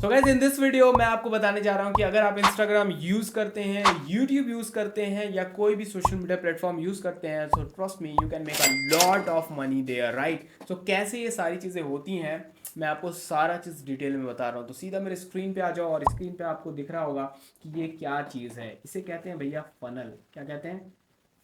So guys in this video मैं आपको बताने जा रहा हूं कि अगर आप इंस्टाग्राम यूज करते हैं, यूट्यूब यूज करते हैं या कोई भी सोशल मीडिया प्लेटफॉर्म यूज करते हैं, so trust me you can make a lot of money there, right. So कैसे ये सारी चीज़ें होती हैं मैं आपको सारा चीज़ डिटेल में बता रहा हूँ। तो सीधा मेरे स्क्रीन पे आ जाओ और स्क्रीन पे आपको दिख रहा होगा कि ये क्या चीज़ है। इसे कहते हैं भैया फनल। क्या कहते हैं?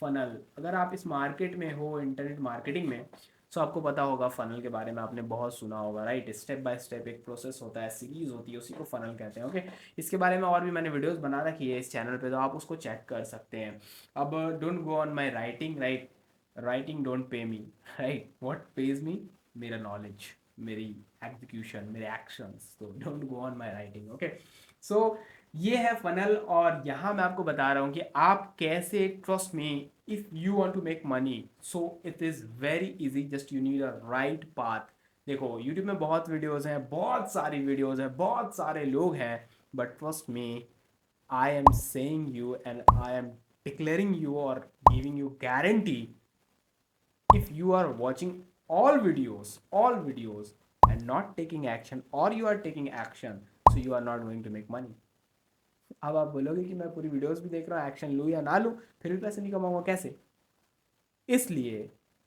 फनल। अगर आप इस मार्केट में हो, इंटरनेट मार्केटिंग में, सो आपको पता होगा फनल के बारे में, आपने बहुत सुना होगा, राइट। स्टेप बाय स्टेप एक प्रोसेस होता है, सीरीज होती है, उसी को फनल कहते हैं। ओके, इसके बारे में और भी मैंने वीडियोस बना रखी है इस चैनल पे, तो आप उसको चेक कर सकते हैं। अब don't go on my writing, right. Writing don't pay me, right. What pays me? मेरा नॉलेज, मेरी एग्जीक्यूशन, मेरे एक्शंस। तो don't go on my writing. Okay, so ये है फनल और यहाँ मैं आपको बता रहा हूँ कि आप कैसे, trust me, if you want to make money, so it is very easy, just you need a right path। देखो YouTube में बहुत वीडियोस हैं, बहुत सारी वीडियोस हैं, बहुत सारे लोग हैं, but trust me, I am saying you and I am declaring you or giving you guarantee, if you are watching all videos and not taking action, or you are taking action, so you are not going to make money। अब आप बोलोगे कि मैं पूरी videos भी देख रहा हूँ, एक्शन लूँ या ना लूँ, फिर भी पैसे नहीं कमाऊंगा कैसे? इसलिए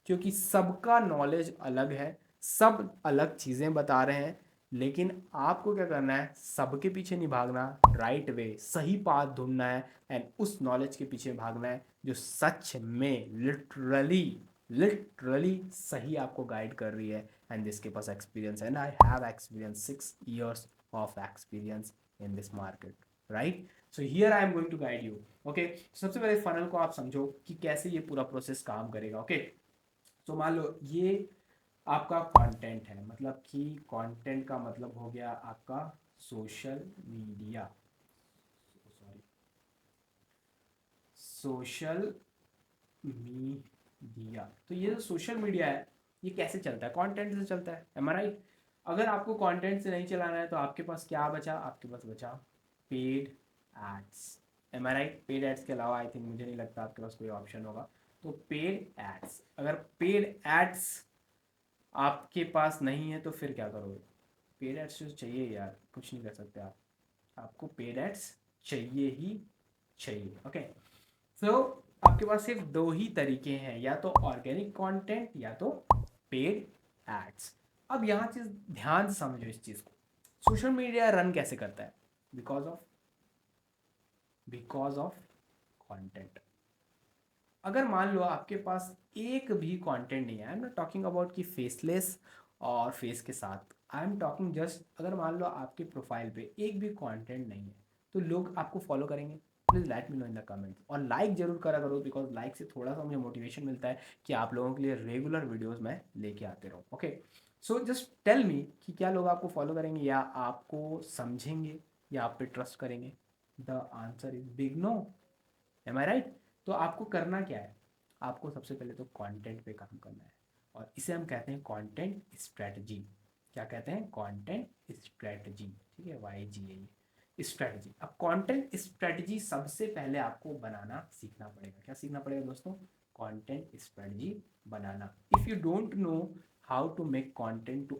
क्योंकि सबका नॉलेज अलग है, सब अलग चीज़ें बता रहे हैं, लेकिन आपको क्या करना है, सबके पीछे नहीं भागना, राइट वे, सही पाथ ढूंढना है एंड उस नॉलेज के पीछे भागना है जो सच में लिटरली लिटरली सही आपको गाइड कर रही है। एंड जिसके पास एक्सपीरियंस है, and I have experience, 6 years of experience in this market, right. So here I am going to guide you. Okay, सबसे पहले फनल को आप समझो कि कैसे ये पूरा प्रोसेस काम करेगा। ओके, तो मान लो ये आपका कंटेंट है, मतलब कि कंटेंट का मतलब हो गया आपका social media, sorry, social media. तो ये जो सोशल मीडिया है ये कैसे चलता है? कंटेंट से चलता है, एम आई राइट। अगर आपको कंटेंट से नहीं चलाना है तो आपके पास क्या बचा? आपके पास बचा paid ads, M I right. Paid ads के अलावा आई थिंक, मुझे नहीं लगता आपके पास कोई ऑप्शन होगा। तो पेड एड्स, अगर पेड एड्स आपके पास नहीं है तो फिर क्या करोगे? पेड एड्स तो चाहिए यार, कुछ नहीं कर सकते आप, आपको पेड एड्स चाहिए ही चाहिए। ओके, सो आपके पास सिर्फ दो ही तरीके हैं, या तो ऑर्गेनिक कंटेंट या तो पेड एड्स। अब यहाँ चीज ध्यान से समझो इस चीज को। सोशल मीडिया रन कैसे करता है? Because of content. अगर मान लो आपके पास एक भी कंटेंट नहीं है, आई एम नॉट टॉकिंग अबाउट कि फेसलेस और फेस के साथ, आई एम टॉकिंग जस्ट, अगर मान लो आपके प्रोफाइल पे एक भी कंटेंट नहीं है, तो लोग आपको फॉलो करेंगे? Please let me know in the comments, और लाइक जरूर करा करो, बिकॉज लाइक से थोड़ा सा मुझे मोटिवेशन मिलता है कि आप लोगों के लिए रेगुलर वीडियोज़ मैं लेके आते रहूँ। Okay, so just tell me कि क्या लोग आपको फॉलो करेंगे या आपको समझेंगे या आप पे ट्रस्ट करेंगे? The answer is big no, am I right. तो आपको करना क्या है? आपको सबसे पहले तो कंटेंट पे काम करना है, और इसे हम कहते हैं कंटेंट स्ट्रेटजी। क्या कहते हैं? कंटेंट स्ट्रेटजी, ठीक है, वाई जी ए स्ट्रेटजी। अब कंटेंट स्ट्रेटजी सबसे पहले आपको बनाना सीखना पड़ेगा। क्या सीखना पड़ेगा दोस्तों? कंटेंट स्ट्रेटजी बनाना। If you don't know how to make content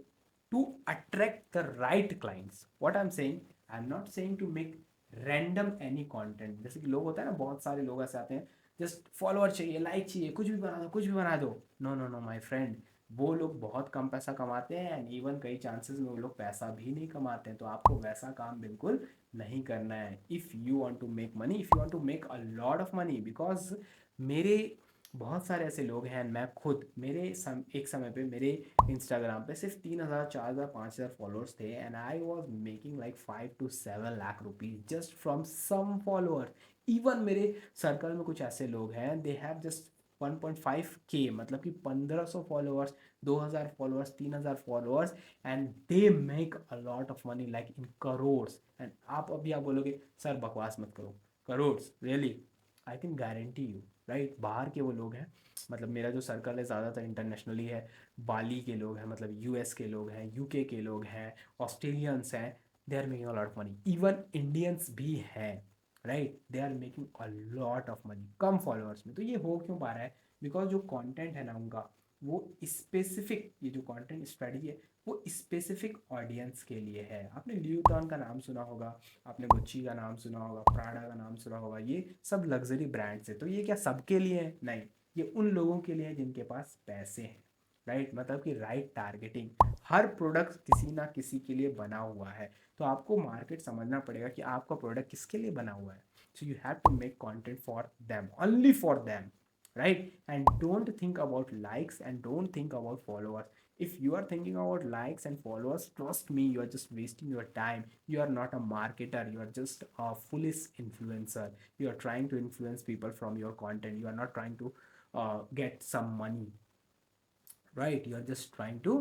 to attract the right clients, what I am saying, I am not saying to make random any content. जैसे कि लोग होता है ना, बहुत सारे लोग ऐसे आते हैं, जस्ट फॉलोअर चाहिए, लाइक चाहिए, कुछ भी बना दो, कुछ भी बना दो। No no no my friend, वो लोग बहुत कम पैसा कमाते हैं, एंड इवन कई चांसेस में वो लोग पैसा भी नहीं कमाते हैं। तो आपको वैसा काम बिल्कुल नहीं करना है। If you want to make money, if you want to make a lot of money, because मेरे बहुत सारे ऐसे लोग हैं, मैं खुद, एक समय पे मेरे इंस्टाग्राम पे सिर्फ 3,000, 4,000, 5,000 फॉलोअर्स थे, and I was making like 5 to 7 lakh rupees just from some follower. Even मेरे सर्कल में कुछ ऐसे लोग हैं, दे हैव जस्ट 1.5K, मतलब कि 1,500 followers, 2,000 followers, 3,000 followers, and they make a lot of money like in crores. And आप बोलोगे सर बकवास मत करो, crores really? I can guarantee you, right. बाहर के वो लोग हैं, मतलब मेरा जो सर्कल है ज़्यादातर इंटरनेशनली है, बाली के लोग हैं, मतलब यूएस के लोग हैं, यूके के लोग हैं, ऑस्ट्रेलियंस हैं, they are making a lot of money. Even Indians भी हैं, right, they are making a lot of money कम फॉलोअर्स में। तो ये हो क्यों पा रहा है? बिकॉज जो कंटेंट है ना उनका, वो स्पेसिफिक, ये जो कंटेंट स्ट्रेटजी है वो स्पेसिफिक ऑडियंस के लिए है। आपने ल्यूटॉन का नाम सुना होगा, आपने गुच्ची का नाम सुना होगा, प्राडा का नाम सुना होगा, ये सब लग्जरी ब्रांड्स है। तो ये क्या सबके लिए है? नहीं, ये उन लोगों के लिए है जिनके पास पैसे हैं, राइट। मतलब कि राइट टारगेटिंग। हर प्रोडक्ट किसी ना किसी के लिए बना हुआ है, तो आपको मार्केट समझना पड़ेगा कि आपका प्रोडक्ट किसके लिए बना हुआ है। So you have to make content for them, only for them, right? And don't think about likes and don't think about followers. If you are thinking about likes and followers, trust me, you are just wasting your time. You are not a marketer, you are just a foolish influencer. You are trying to influence people from your content. You are not trying to get some money, right? You are just trying to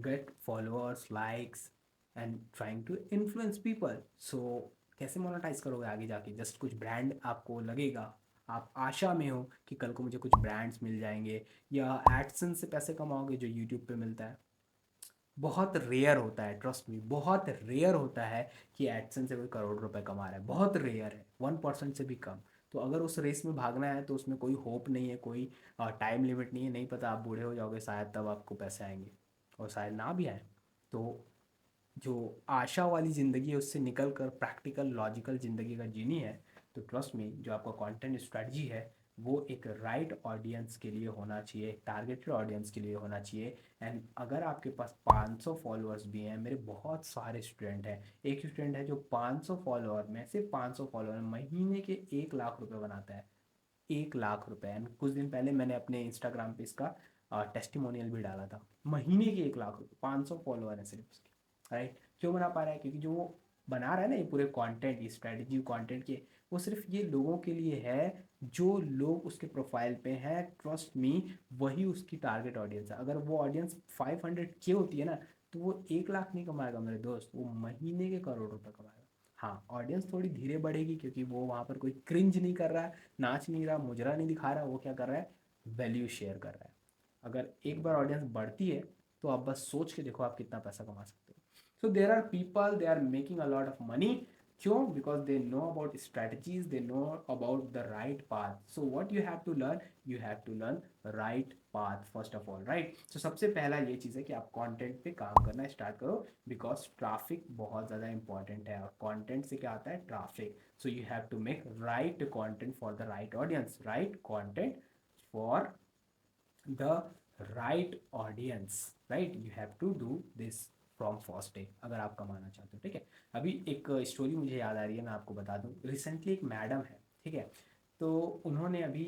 get followers, likes, and trying to influence people. So कैसे monetise करोगे आगे जाके? Just कुछ brand आपको लगेगा, आप आशा में हो कि कल को मुझे कुछ ब्रांड्स मिल जाएंगे, या एडसेंस से पैसे कमाओगे जो यूट्यूब पे मिलता है। बहुत रेयर होता है, ट्रस्ट मी, बहुत रेयर होता है कि एडसेंस से कोई करोड़ रुपए कमा रहा है। बहुत रेयर है, 1% से भी कम। तो अगर उस रेस में भागना है तो उसमें कोई होप नहीं है, कोई टाइम लिमिट नहीं है। नहीं पता आप बूढ़े हो जाओगे शायद, तब आपको पैसे आएंगे, और शायद ना भी आए। तो जो आशा वाली ज़िंदगी है उससे निकल कर प्रैक्टिकल लॉजिकल ज़िंदगी का जीनी है, तो ट्रस्ट मी, जो आपका कंटेंट स्ट्रेटजी है वो एक राइट ऑडियंस के लिए होना चाहिए, एक टारगेटेड ऑडियंस के लिए होना चाहिए। एंड अगर आपके पास 500 फॉलोअर्स भी हैं, मेरे बहुत सारे स्टूडेंट हैं, एक स्टूडेंट है जो 500 फॉलोअर में, सिर्फ 500 फॉलोअर में महीने के 1 लाख रुपए बनाता है। 1 लाख रुपए। एंड कुछ दिन पहले मैंने अपने इंस्टाग्राम पे इसका टेस्टिमोनियल भी डाला था। महीने के 1 लाख रुपए, 500 फॉलोअर है सिर्फ उसके, राइट। क्यों बना पा रहा है? क्योंकि जो वो बना रहा है ना ये पूरे कंटेंट, ये स्ट्रेटजी कंटेंट के, वो सिर्फ ये लोगों के लिए है जो लोग उसके प्रोफाइल पे हैं। ट्रस्ट मी, वही उसकी टारगेट ऑडियंस है। अगर वो ऑडियंस 500K होती है ना, तो वो 1 लाख नहीं कमाएगा मेरे दोस्त, वो महीने के करोड़ रुपए कमाएगा। हाँ, ऑडियंस थोड़ी धीरे बढ़ेगी क्योंकि वो वहाँ पर कोई क्रिंज नहीं कर रहा है, नाच नहीं रहा, मुजरा नहीं दिखा रहा। वो क्या कर रहा है? वैल्यू शेयर कर रहा है। अगर एक बार ऑडियंस बढ़ती है तो आप बस सोच के देखो आप कितना पैसा कमा सकते हो। So there are people, they are making a lot of money. क्यों? Because they know about strategies, they know about the right path. So what you have to learn, you have to learn right path first of all, right. So सबसे पहला ये चीज़ है कि आप content पे काम करना स्टार्ट करो, बिकॉज ट्रैफिक बहुत ज़्यादा इंपॉर्टेंट है, और कंटेंट से क्या आता है? Traffic. So you have to make right content for the right audience, right content for the right audience, right? You have to do this from first day अगर आप कमाना चाहते हो, ठीक है। अभी एक स्टोरी मुझे याद आ रही है, मैं आपको बता दूं। रिसेंटली एक मैडम है, ठीक है, तो उन्होंने अभी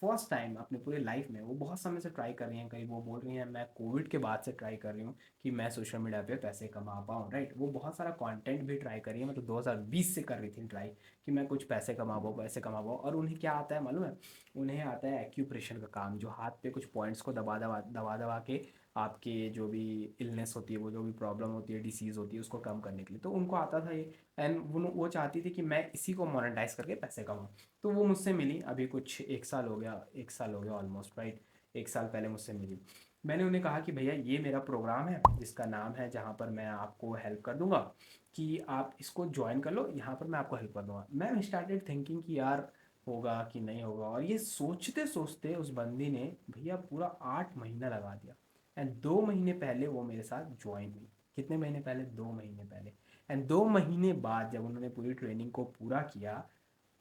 फर्स्ट टाइम अपने पूरे लाइफ में, वो बहुत समय से ट्राई कर रही हैं, करीब वो बोल रही हैं मैं कोविड के बाद से ट्राई कर रही हूँ कि मैं सोशल मीडिया पे पैसे कमा पाऊँ, राइट। वो बहुत सारा कंटेंट भी ट्राई कर रही है, मतलब 2020 से कर रही थी ट्राई कि मैं कुछ पैसे कमा पाऊँ, पैसे कमा पाऊँ। और उन्हें क्या आता है मालूम है? उन्हें आता है एक्यूप्रेशर का काम, जो हाथ पे कुछ पॉइंट्स को दबा दबा दबा दबा के आपके जो भी इलनेस होती है, वो जो भी प्रॉब्लम होती है, डिसीज़ होती है, उसको कम करने के लिए। तो उनको आता था ये, एंड वो चाहती थी कि मैं इसी को मोनेटाइज करके पैसे कमाऊँ। तो वो मुझसे मिली, अभी कुछ 1 साल हो गया, 1 साल हो गया ऑलमोस्ट, राइट। 1 साल पहले मुझसे मिली। मैंने उन्हें कहा कि भैया ये मेरा प्रोग्राम है जिसका नाम है, जहाँ पर मैं आपको हेल्प कर दूंगा कि आप इसको ज्वाइन कर लो, यहाँ पर मैं आपको हेल्प कर दूंगा। मैं स्टार्टेड थिंकिंग कि यार होगा कि नहीं होगा, और ये सोचते सोचते उस बंदी ने भैया पूरा 8 महीना लगा दिया। एंड 2 महीने पहले वो मेरे साथ ज्वाइन हुई। कितने महीने पहले? 2 महीने पहले। एंड 2 महीने बाद जब उन्होंने पूरी ट्रेनिंग को पूरा किया,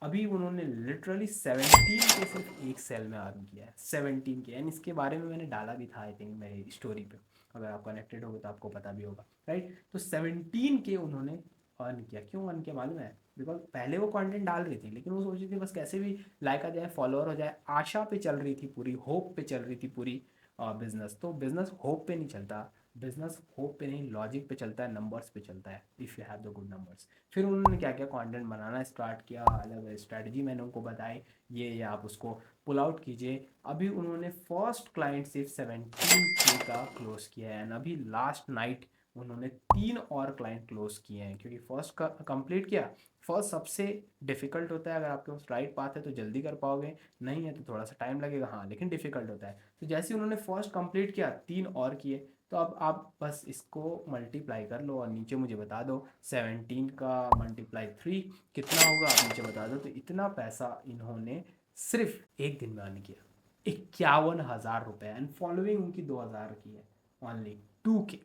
अभी उन्होंने लिटरली 17 के सिर्फ एक सेल में अर्न किया है, 17 के। एंड इसके बारे में मैंने डाला भी था आई थिंक मेरी स्टोरी पे, अगर आप कनेक्टेड हो तो आपको पता भी होगा, राइट। तो 17 के उन्होंने अर्न किया। क्यों अर्न किया मालूम है? बिकॉज पहले वो कंटेंट डाल रही थी, लेकिन वो सोच रही थी बस कैसे भी लाइक आ जाए, फॉलोअर हो जाए, आशा पे चल रही थी पूरी, होप पे चल रही थी पूरी। बिजनेस तो बिजनेस होप पे नहीं चलता, बिजनेस होप पे नहीं, लॉजिक पे चलता है, नंबर्स पे चलता है, if you have the good numbers. फिर उन्होंने क्या किया, कंटेंट बनाना स्टार्ट किया, अलग स्ट्रैटेजी मैंने उनको बताई, ये आप उसको पुल आउट कीजिए। अभी उन्होंने फर्स्ट क्लाइंट सिर्फ 17K का क्लोज किया है, एंड अभी लास्ट नाइट उन्होंने 3 और क्लाइंट क्लोज किए हैं, क्योंकि फर्स्ट का कंप्लीट किया। फर्स्ट सबसे डिफिकल्ट होता है, अगर आपके पास राइट पाथ है तो जल्दी कर पाओगे, नहीं है तो थोड़ा सा टाइम लगेगा, हाँ, लेकिन डिफिकल्ट होता है। तो जैसे ही उन्होंने फर्स्ट कंप्लीट किया, 3 और किए। तो अब आप बस इसको मल्टीप्लाई कर लो और नीचे मुझे बता दो 17 का मल्टीप्लाई 3 कितना होगा, आप नीचे बता दो। तो इतना पैसा इन्होंने सिर्फ एक दिन में अर्न किया, 51,000 रुपये। एंड फॉलोइंग उनकी 2,000 की है, ओनली 2K।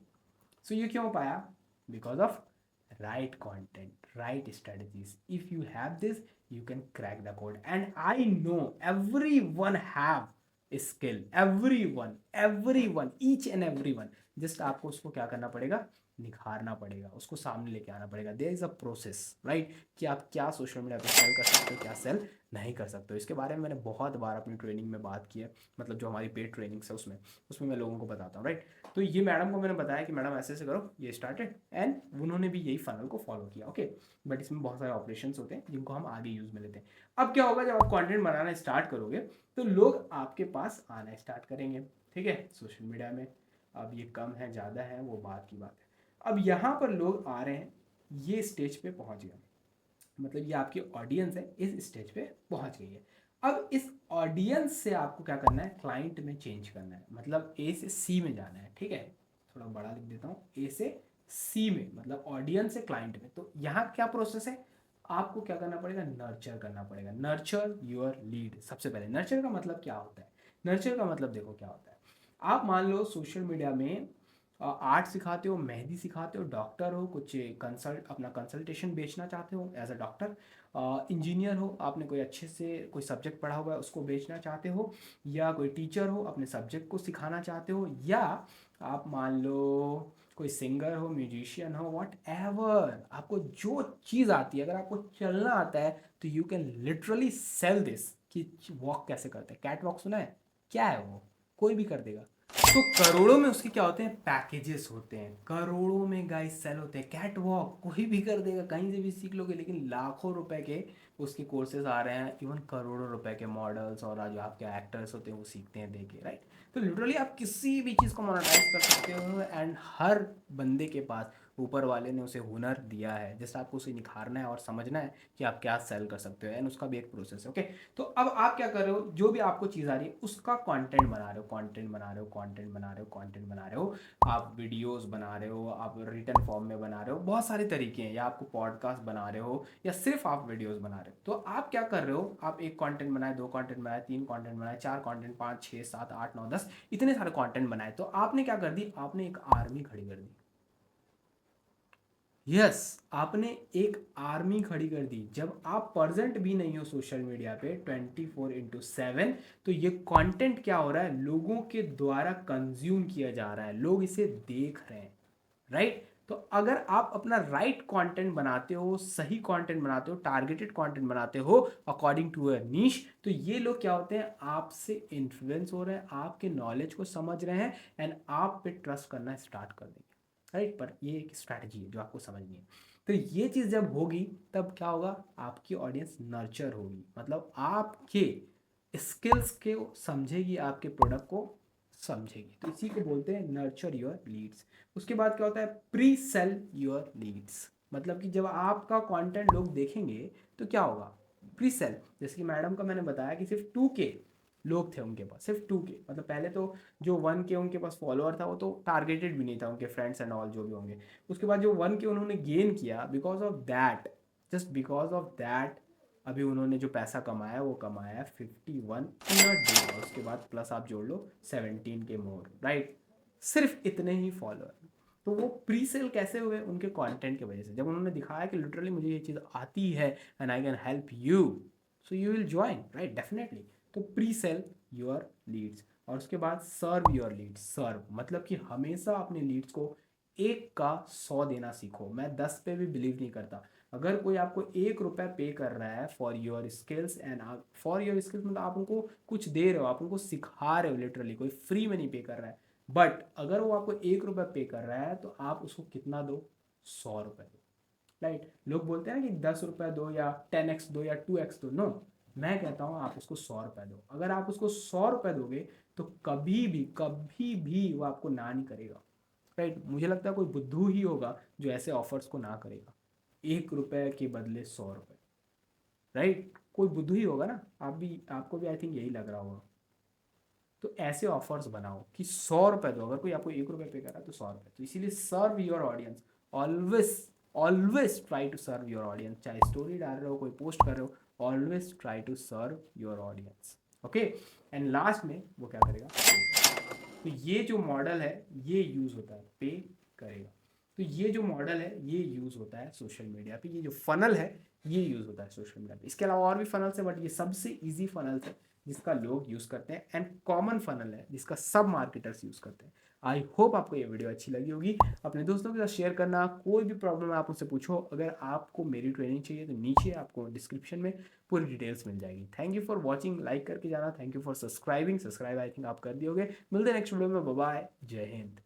सो ये क्यों हो पाया? Because of right content, right strategies. If you have this, you can crack the code. And I know everyone have a skill. Everyone, each and everyone. Just आपको उसको क्या करना पड़ेगा? निखारना पड़ेगा, उसको सामने लेके आना पड़ेगा. There is a process, right, कि आप क्या सोशल मीडिया पे सेल कर सकते हो, क्या सेल नहीं कर सकते हो. इसके बारे में मैंने बहुत बार अपनी ट्रेनिंग में बात की है, मतलब जो हमारी पेड ट्रेनिंग्स है उसमें उसमें मैं लोगों को बताता हूँ, राइट. तो ये मैडम को मैंने बताया कि मैडम ऐसे ऐसे करो, ये स्टार्टेड, एंड उन्होंने भी यही फनल को फॉलो किया. ओके, बट इसमें बहुत सारे ऑपरेशंस होते हैं जिनको हम आगे यूज़ में लेते हैं. अब क्या होगा, जब आप कंटेंट बनाना स्टार्ट करोगे तो लोग आपके पास आना स्टार्ट करेंगे, ठीक है, सोशल मीडिया में. अब ये कम है ज़्यादा है वो बात की बात है. अब यहाँ पर लोग आ रहे हैं, ये स्टेज पे पहुँच गए, मतलब ये आपकी ऑडियंस है, इस स्टेज पे पहुँच गई है. अब इस ऑडियंस से आपको क्या करना है, क्लाइंट में चेंज करना है, मतलब ए से सी में जाना है, ठीक है. थोड़ा बड़ा लिख देता हूँ, ए से सी में, मतलब ऑडियंस से क्लाइंट में. तो यहाँ क्या प्रोसेस है, आपको क्या करना पड़ेगा, नर्चर करना पड़ेगा. Nurture your lead. सबसे पहले नर्चर का मतलब क्या होता है? नर्चर का मतलब देखो क्या होता है. आप मान लो सोशल मीडिया में आर्ट सिखाते हो, मेहंदी सिखाते हो, डॉक्टर हो, कुछ कंसल्ट अपना कंसल्टेशन बेचना चाहते हो एज अ डॉक्टर, इंजीनियर हो, आपने कोई अच्छे से कोई सब्जेक्ट पढ़ा हुआ है उसको बेचना चाहते हो, या कोई टीचर हो अपने सब्जेक्ट को सिखाना चाहते हो, या आप मान लो कोई सिंगर हो, म्यूजिशियन हो, वॉट एवर, आपको जो चीज़ आती है, अगर आपको चलना आता है तो you can literally sell this. कि वॉक कैसे करते हैं, कैट वॉक सुना है, क्या है वो, कोई भी कर देगा. तो करोड़ों में उसके क्या होते हैं, पैकेजेस होते हैं, करोड़ों में गाइस सेल होते हैं. कैट वॉक कोई भी कर देगा, कहीं से भी सीख लोगे, लेकिन लाखों रुपए के उसके कोर्सेज आ रहे हैं, इवन करोड़ों रुपए के मॉडल्स और जो आपके एक्टर्स होते हैं वो सीखते हैं देखे, राइट. तो लिटरली आप किसी भी चीज़ को मोनेटाइज कर सकते हो, एंड हर बंदे के पास ऊपर वाले ने उसे हुनर दिया है, जैसे आपको उसे निखारना है और समझना है कि आप क्या सेल कर सकते हो, एंड उसका भी एक प्रोसेस है. ओके, तो अब आप क्या कर रहे हो, जो भी आपको चीज़ आ रही है उसका कंटेंट बना रहे हो, कंटेंट बना रहे हो, कंटेंट बना रहे हो, कंटेंट बना रहे हो. आप वीडियोस बना रहे हो, आप रिटन फॉर्म में बना रहे हो, बहुत सारे तरीके हैं, या आपको पॉडकास्ट बना रहे हो, या सिर्फ आप वीडियोस बना रहे हो. तो आप क्या कर रहे हो, आप एक कंटेंट बनाए, दो कंटेंट बनाए, तीन कंटेंट बनाए, चार कंटेंट, 5, 6, 7, 8, 9, 10, इतने सारे कंटेंट बनाए. तो आपने क्या कर दी, आपने एक आर्मी खड़ी कर दी. यस, आपने एक आर्मी खड़ी कर दी. जब आप प्रेजेंट भी नहीं हो सोशल मीडिया पे 24/7, तो ये कंटेंट क्या हो रहा है, लोगों के द्वारा कंज्यूम किया जा रहा है, लोग इसे देख रहे हैं, राइट. तो अगर आप अपना राइट कंटेंट बनाते हो, सही कंटेंट बनाते हो, टारगेटेड कंटेंट बनाते हो अकॉर्डिंग टू अ नीश, तो ये लोग क्या होते हैं, आपसे इन्फ्लुएंस हो रहे हैं, आपके नॉलेज को समझ रहे हैं, एंड आप पे ट्रस्ट करना स्टार्ट कर देंगे, राइट. पर ये एक स्ट्रैटेजी है जो आपको समझनी है. तो ये चीज़ जब होगी तब क्या होगा, आपकी ऑडियंस नर्चर होगी, मतलब आपके स्किल्स के समझेगी, आपके प्रोडक्ट को समझेगी. तो इसी को बोलते हैं नर्चर योर लीड्स. उसके बाद क्या होता है, प्री सेल योर लीड्स. मतलब कि जब आपका कंटेंट लोग देखेंगे तो क्या होगा, प्री सेल. जैसे कि मैडम का मैंने बताया कि सिर्फ 2K लोग थे उनके पास, सिर्फ 2K, मतलब पहले तो जो 1K उनके पास फॉलोअर था वो तो टारगेटेड भी नहीं था, उनके फ्रेंड्स एंड ऑल जो भी होंगे. उसके बाद जो 1K उन्होंने गेन किया, because of that, just because of that, अभी उन्होंने जो पैसा कमाया वो कमाया 51 इन अ डे. और उसके बाद प्लस आप जोड़ लो 17K मोर, राइट. सिर्फ इतने ही फॉलोअर. तो वो प्री सेल कैसे हुए, उनके कंटेंट की वजह से. जब उन्होंने दिखाया कि लिटरली मुझे ये चीज़ आती है and I can help you, so you will join, right, definitely. तो प्री सेल योर लीड्स. और उसके बाद सर्व योर लीड्स. सर्व मतलब कि हमेशा अपने लीड्स को 1 का 100 देना सीखो. मैं 10 पे भी बिलीव नहीं करता. अगर कोई आपको 1 रुपया पे कर रहा है for your skills, and for your skills मतलब आप उनको कुछ दे रहे हो, आप उनको सिखा रहे हो, लिटरली कोई फ्री में नहीं पे कर रहा है. बट अगर वो आपको 1 रुपया पे कर रहा है तो आप उसको कितना दो, 100 रुपये दो, राइट. लोग बोलते हैं ना कि 10 रुपये दो, या 10x दो, या 2x दो. नो, मैं कहता हूँ आप उसको 100 रुपये दो. अगर आप उसको 100 रुपये दोगे तो कभी भी वो आपको ना नहीं करेगा, राइट. मुझे लगता है कोई बुद्धू ही होगा जो ऐसे ऑफर्स को ना करेगा, 1 रुपये के बदले 100 रुपये, राइट. कोई बुद्धू ही होगा ना, आपको भी आई थिंक यही लग रहा होगा. तो ऐसे ऑफर्स बनाओ कि 100 रुपये दो, अगर कोई आपको 1 रुपये पे कर रहा है तो 100 रुपये. तो इसीलिए serve your audience. Always always try to serve your audience. चाहे स्टोरी डाल रहे हो, कोई पोस्ट कर रहे हो, always try to serve your audience. Okay, and last में वो क्या करेगा, पे करेगा. तो ये जो मॉडल है ये यूज़ होता है पे करेगा। तो ये जो मॉडल है ये यूज़ होता है सोशल मीडिया पे, ये जो फनल है ये यूज़ होता है सोशल मीडिया पे। इसके अलावा और भी फनल्स है, बट ये सबसे ईजी फनल्स है जिसका लोग यूज़ करते हैं, एंड कॉमन फनल है जिसका सब मार्केटर्स यूज़ करते हैं। आई होप आपको ये वीडियो अच्छी लगी होगी। अपने दोस्तों के साथ शेयर करना। कोई भी प्रॉब्लम है आप उससे पूछो। अगर आपको मेरी ट्रेनिंग चाहिए तो नीचे आपको डिस्क्रिप्शन में पूरी डिटेल्स मिल जाएगी। Thank you for watching, like करके जाना। Thank you for subscribing, subscribe I think आप कर दियोगे। मिलते हैं नेक्स्ट वीडियो में। बाय बाय, जय हिंद।